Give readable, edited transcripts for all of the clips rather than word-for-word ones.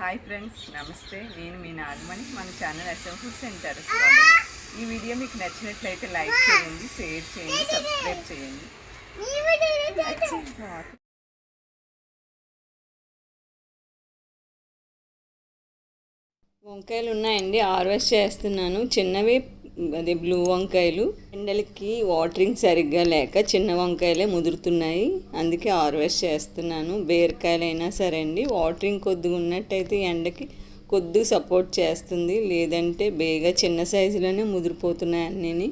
Hi friends, నమస్తే. నేను మీ నాగమణి. మన channel SM foods and terrace. ఈ వీడియో మీకు నచ్చినట్లయితే లైక్ చేయండి, షేర్ చేయండి, సబ్స్క్రైబ్ చేయండి. వంకాయలు ఉన్నాయండి, హార్వెస్ట్ చేస్తున్నాను. చిన్నవి అదే బ్లూ వంకాయలు. ఎండలకి వాటరింగ్ సరిగ్గా లేక చిన్న వంకాయలే ముదురుతున్నాయి, అందుకే హార్వెస్ట్ చేస్తున్నాను. బీరకాయలైనా సరే అండి, వాటరింగ్ కొద్దిగా ఉన్నట్టయితే ఎండకి కొద్దిగా సపోర్ట్ చేస్తుంది, లేదంటే బేగా చిన్న సైజులోనే ముదిరిపోతున్నాయి అన్నీ.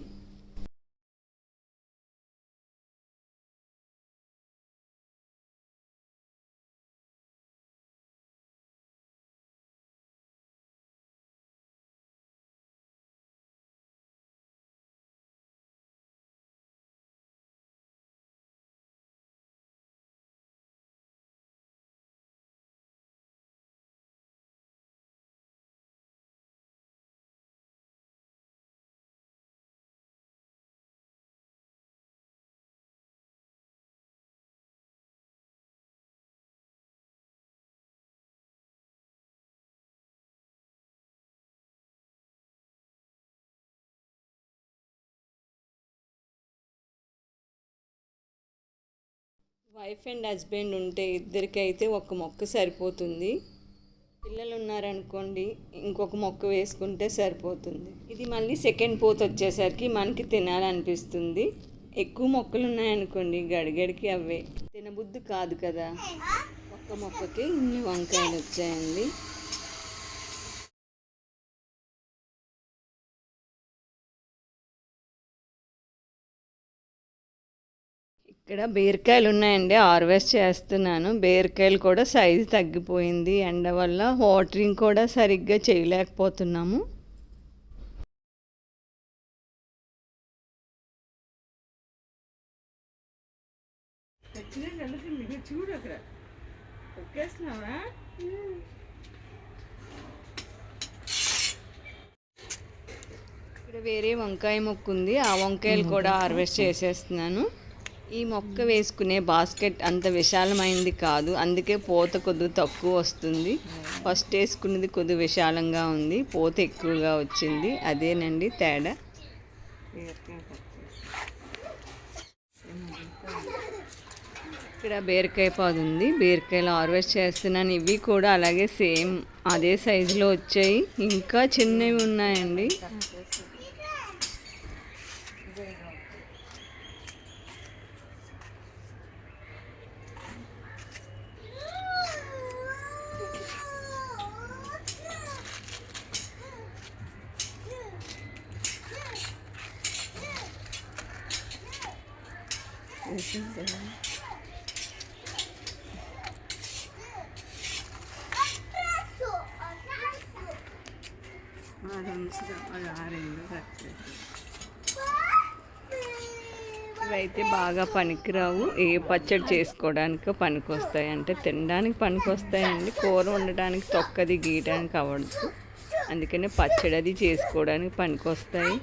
వైఫ్ అండ్ హస్బెండ్ ఉంటే ఇద్దరికైతే ఒక మొక్క సరిపోతుంది. పిల్లలు ఉన్నారనుకోండి, ఇంకొక మొక్క వేసుకుంటే సరిపోతుంది. ఇది మళ్ళీ సెకండ్ పోత్ వచ్చేసరికి మనకి తినాలనిపిస్తుంది. ఎక్కువ మొక్కలు ఉన్నాయనుకోండి, గడిగడికి అవే తినబుద్ధి కాదు కదా. ఒక్క మొక్కకి ఇన్ని వంకాయలు వచ్చాయండి. ఇక్కడ బీరకాయలు ఉన్నాయండి, హార్వెస్ట్ చేస్తున్నాను. బీరకాయలు కూడా సైజు తగ్గిపోయింది, ఎండ వల్ల వాటరింగ్ కూడా సరిగ్గా చేయలేకపోతున్నాము. చూడు అక్కడ ఇక్కడ వేరే వంకాయ మొక్క ఉంది, ఆ వంకాయలు కూడా హార్వెస్ట్ చేసేస్తున్నాను. ఈ మొక్క వేసుకునే బాస్కెట్ అంత విశాలమైంది కాదు, అందుకే పూత కొద్దిగా తక్కువ వస్తుంది. ఫస్ట్ వేసుకునేది కొద్దిగా విశాలంగా ఉంది, పూత ఎక్కువగా వచ్చింది, అదేనండి తేడా. ఇక్కడ బీరకాయ పాదు ఉంది, బీరకాయలు హార్వెస్ట్ చేస్తున్నాను. ఇవి కూడా అలాగే సేమ్ అదే సైజులో వచ్చాయి, ఇంకా చిన్నవి ఉన్నాయండి. ఇవైతే బాగా పనికిరావు, ఏ పచ్చడి చేసుకోవడానికి పనికొస్తాయి అంటే తినడానికి పనికొస్తాయండి. కూర వండడానికి తొక్కది గీయడానికి అవ్వదు, అందుకని పచ్చడి అది చేసుకోవడానికి పనికొస్తాయి.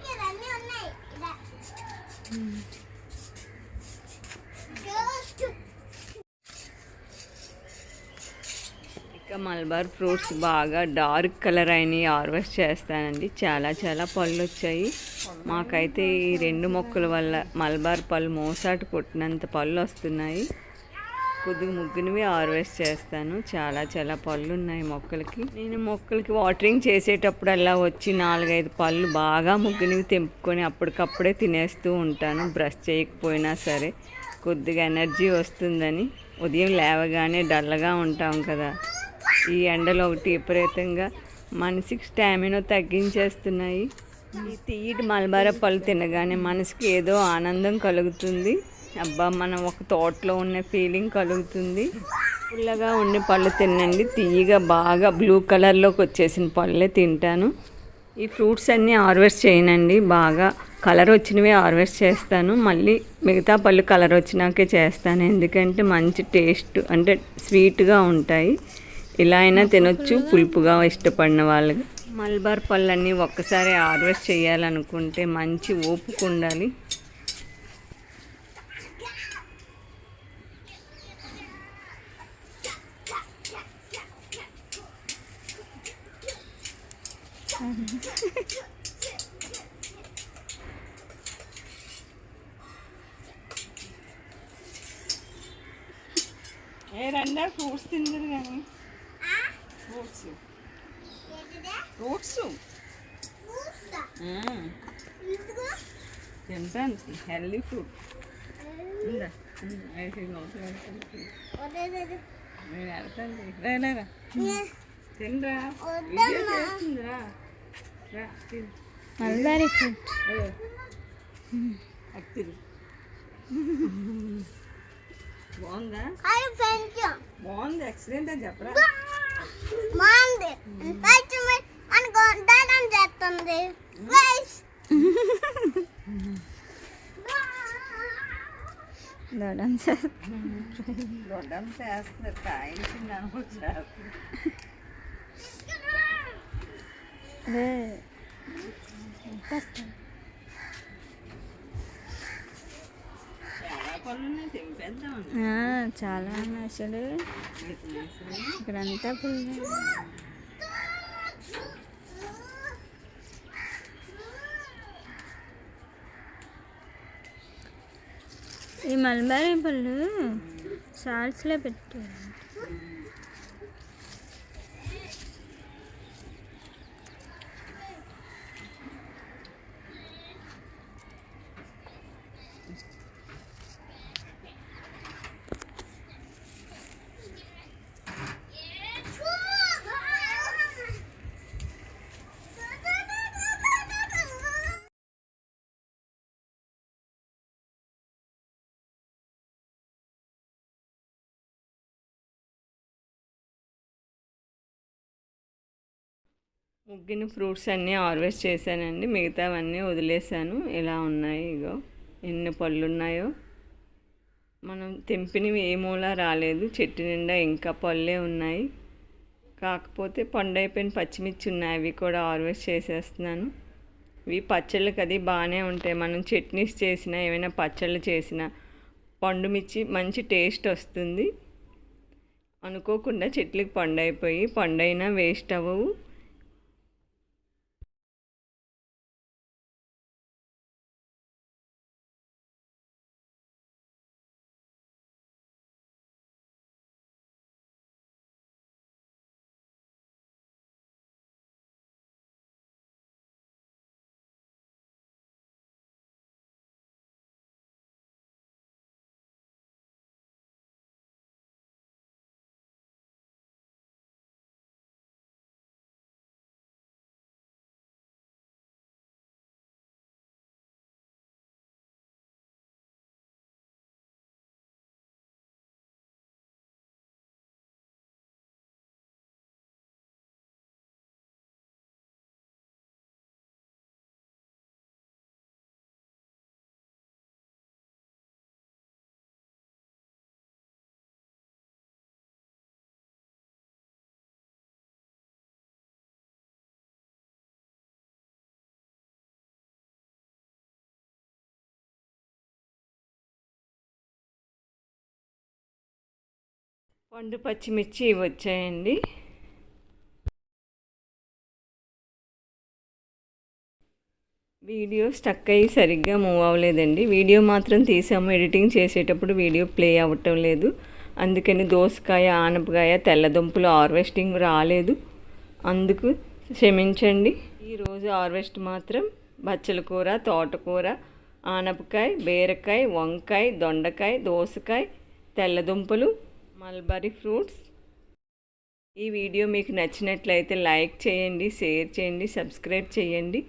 ఇక మల్బార్ ఫ్రూట్స్ బాగా డార్క్ కలర్ అయినవి హార్వెస్ట్ చేస్తానండి. చాలా చాలా పళ్ళు వచ్చాయి. మాకైతే ఈ 2 మొక్కల వల్ల మల్బార్ పళ్ళు మోసాటు కొట్టినంత పళ్ళు వస్తున్నాయి. కొద్దిగా ముగ్గునివి హార్వెస్ట్ చేస్తాను. చాలా చాలా పళ్ళు ఉన్నాయి మొక్కలకి. నేను మొక్కలకి వాటరింగ్ చేసేటప్పుడల్లా వచ్చి 4-5 పళ్ళు బాగా ముగ్గునివి తెంపుకొని అప్పటికప్పుడే తినేస్తూ ఉంటాను. బ్రష్ చేయకపోయినా సరే కొద్దిగా ఎనర్జీ వస్తుందని. ఉదయం లేవగానే డల్గా ఉంటాం కదా, ఈ ఎండలో ఒకటి విపరీతంగా మనిషికి స్టామినా తగ్గించేస్తున్నాయి. ఈ తీయటి మల్బార పళ్ళు తినగానే మనసుకి ఏదో ఆనందం కలుగుతుంది. అబ్బా, మనం ఒక తోటలో ఉన్న ఫీలింగ్ కలుగుతుంది. పుల్లగా ఉండే పళ్ళు తినండి, తీయగా బాగా బ్లూ కలర్లోకి వచ్చేసిన పళ్ళే తింటాను. ఈ ఫ్రూట్స్ అన్నీ హార్వెస్ట్ చేయనండి, బాగా కలర్ వచ్చినవి హార్వెస్ట్ చేస్తాను. మళ్ళీ మిగతా పళ్ళు కలర్ వచ్చినాకే చేస్తాను, ఎందుకంటే మంచి టేస్ట్ అంటే స్వీట్గా ఉంటాయి. ఇలా అయినా తినొచ్చు, పులుపుగా ఇష్టపడిన వాళ్ళకి. మల్బార్ పళ్ళన్నీ ఒక్కసారి హార్వెస్ట్ చేయాలనుకుంటే మంచి ఓపిక ఉండాలి. ఏ రండా ఫ్రూట్స్ తిందరు కానీ ఫ్రూట్స్ ఫ్రూట్స్ తింటాను హెల్దీ ఫ్రూట్ నేను వెళ్తాను రాలేరా తినరా చేస్తుందిరా మల్బరీ ఫ్రూట్ అత్తిరి బాగుందా బాగుంది ఎక్సలెంట్ అని చెప్పరా బాగుంది అనుకుంటాను చేస్తుంది దొడ్డం చేస్తున్నారు కాయించింది అనుకుంటున్నారు చాలా పనులు ఉన్నాయి తెంపేద్దాం చాలా ఉన్నాయి అసలు ఇక్కడంతా పుల్లు ఈ మల్బరీ పళ్ళు సాల్స్లో పెట్టారు ముగ్గిన ఫ్రూట్స్ అన్నీ హార్వెస్ట్ చేశానండి, మిగతావన్నీ వదిలేసాను. ఇలా ఉన్నాయి, ఇగో ఎన్ని పళ్ళు ఉన్నాయో. మనం తెంపినవి ఏ మూల రాలేదు, చెట్టు నిండా ఇంకా పళ్ళే ఉన్నాయి. కాకపోతే పండు అయిపోయిన పచ్చిమిర్చి ఉన్నాయి, అవి కూడా హార్వెస్ట్ చేసేస్తున్నాను. ఇవి పచ్చళ్ళకి అది బాగానే ఉంటాయి. మనం చట్నీస్ చేసినా ఏమైనా పచ్చళ్ళు చేసినా పండు మిర్చి మంచి టేస్ట్ వస్తుంది. అనుకోకుండా చెట్లకి పండు అయిపోయి పండైనా వేస్ట్ అవ్వవు. పండు పచ్చిమిర్చి ఇవి వచ్చాయండి. వీడియో స్టక్ అయ్యి సరిగ్గా మూవ్ అవ్వలేదండి. వీడియో మాత్రం తీసాము, ఎడిటింగ్ చేసేటప్పుడు వీడియో ప్లే అవ్వటం లేదు. అందుకని దోసకాయ, ఆనపకాయ, తెల్లదుంపలు హార్వెస్టింగ్ రాలేదు, అందుకు క్షమించండి. ఈరోజు హార్వెస్ట్ మాత్రం బచ్చల కూర, తోటకూర, ఆనపకాయ, బీరకాయ, వంకాయ, దొండకాయ, దోసకాయ, తెల్లదుంపలు, మల్బరీ ఫ్రూట్స్. ఈ వీడియో మీకు నచ్చినట్లయితే లైక్ చేయండి, షేర్ చేయండి, సబ్స్క్రైబ్ చేయండి.